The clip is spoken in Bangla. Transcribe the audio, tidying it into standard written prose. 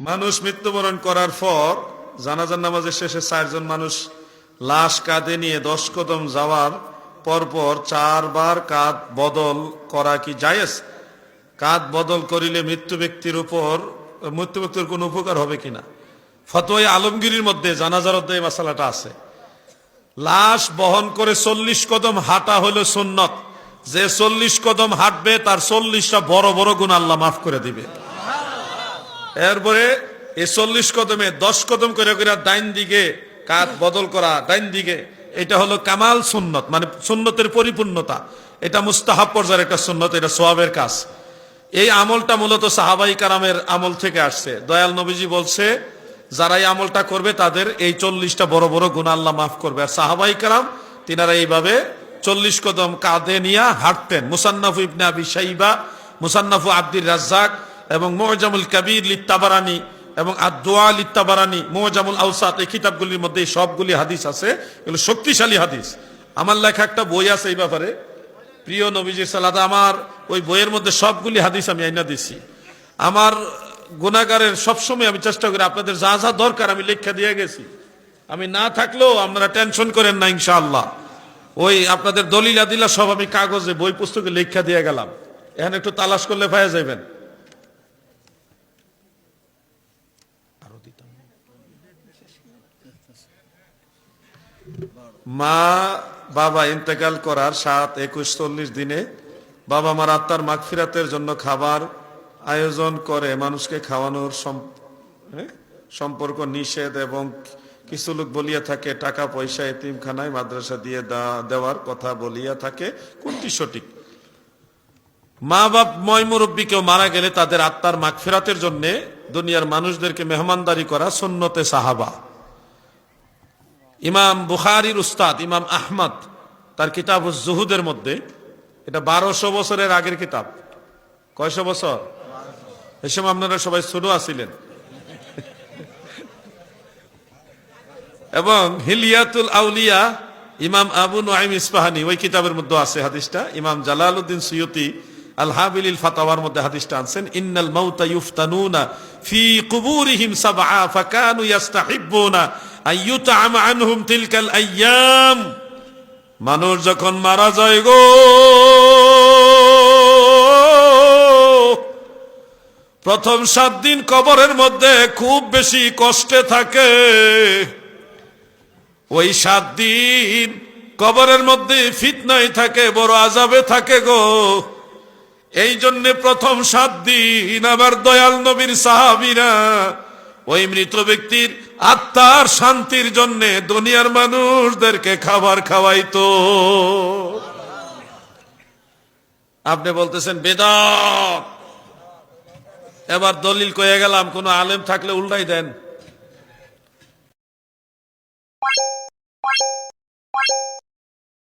মানুষ মৃত্যুবরণ করার পর জানাজার নামাজের শেষে 4 জন মানুষ লাশ কাঁধে নিয়ে 10 কদম যাওয়ার পরপর 4 বার কাঁধ বদল করা কি জায়েজ? কাঁধ বদল করিলে মৃত্যু ব্যক্তির কোনো উপকার হবে কিনা? ফতোয়া আলমগীরের মধ্যে জানাজার অধ্যায়ে মাসালাটা আছে। লাশ বহন করে 40 কদম হাঁটা হলো সুন্নত। যে 40 কদম হাঁটবে তার 40টা বড় বড় গুনাহ আল্লাহ মাফ করে দিবে। এরপরে এই 40 কদমে 10 কদম করে করে ডাইন দিকে কাঁধ বদল করা, ডাইন দিকে, এটা হলো কামাল সুন্নত, মানে সুন্নতের পরিপূর্ণতা। এটা মুস্তাহাব পর্যায়ের একটা সুন্নত, এটা সওয়াবের কাজ। এই আমলটা মূলত সাহাবাই কারামের আমল থেকে আসছে। দয়াল নবীজি বলছে যারা এই আমলটা করবে তাদের এই 40টা বড় বড় গুনাহ আল্লাহ মাফ করবে। আর সাহাবাই কারাম তিনারা এইভাবে 40 কদম কাঁধে নিয়ে হাঁটতেন। মুসান্নাফু ইবনে আবি শাইবা, মুসান্নাফু আব্দুর রাজ্জাক এবং মুজামুল কবির লিত্তাবারানি এবং আদ-দুআ লিত্তাবারানি, মুজামুল আওসাত, এই কিতাবগুলির মধ্যে এই সবগুলি হাদিস আছে। এগুলো শক্তিশালী হাদিস। আমার লেখা একটা বই আছে এই ব্যাপারে, প্রিয় নবীজির সালাত। আমার ওই বইয়ের মধ্যে সবগুলি হাদিস আমি আইনা দিছি। আমার গুনাহগারের সবসময় আমি চেষ্টা করি আপনাদের যা যা দরকার আমি লেখা দিয়ে গেছি। আমি না থাকলেও আপনারা টেনশন করেন না, ইনশাআল্লাহ। ওই আপনাদের দলিল আদিলা সব আমি কাগজে বই পুস্তকে লেখা দিয়ে গেলাম। এখানে একটু তালাশ করলে পাওয়া যাবেন। মা বাবা ইন্তেকাল করার 7, 21, 40 দিনে বাবা মার আত্মার মাগফিরাতের জন্য খাবার আয়োজন করে মানুষকে খাওয়ানোর সম্পর্ক নিষেধ, এবং কিছু লোক বলিয়া থাকে টাকা পয়সা এতিমখানায় মাদ্রাসা দিয়ে দেওয়ার কথা বলিয়া থাকে। কোনটি সঠিক? মা বাপ ময় মুরব্বী কেউ মারা গেলে তাদের আত্মার মাগফিরাতের জন্য দুনিয়ার মানুষদেরকে মেহমানদারি করা সুন্নতে সাহাবা। ইমাম বুখারীর উস্তাদ ইমাম আহমদ তার কিতাব জুহুদের মধ্যে, এটা 1200 বছরের আগের কিতাব। কয়শো বছর? এই সময় আপনারা সবাই ছোট আছিলেন। এবং হিলিয়াতুল আউলিয়া ইমাম আবু নুআইম ইসফাহানি, ওই কিতাবের মধ্যে আছে হাদিসটা। ইমাম জালালউদ্দিন সুয়ুতি আল হাবিলিল ফাতাওয়ার মধ্যে হাদিসটা আনছেন। ইন্নাল মাউতা ইউফতানুনা ফি কুবুরিহিম সাবআ ফাকানু ইস্তাহিব্বুনা আইয়ুতআম আনহুম তিলকাল আইয়াম। মানুষ যখন মারা যায় গো, প্রথম 7 দিন কবরের মধ্যে খুব বেশি কষ্টে থাকে। ওই 7 দিন কবরের মধ্যে ফিতনায় থাকে, বড় আযাবে থাকে গো। এই জন্য প্রথম 7 দিন আমার দয়াল নবীর সাহাবীরা ওই মৃত ব্যক্তির আত্মার শান্তির জন্য দুনিয়ার মানুষদেরকে খাবার খাওয়াইতো। আপনি বলতেছেন বেদাত, এবার দলিল কয়ে গেলাম, কোন আলেম থাকলে উল্টাই দেন।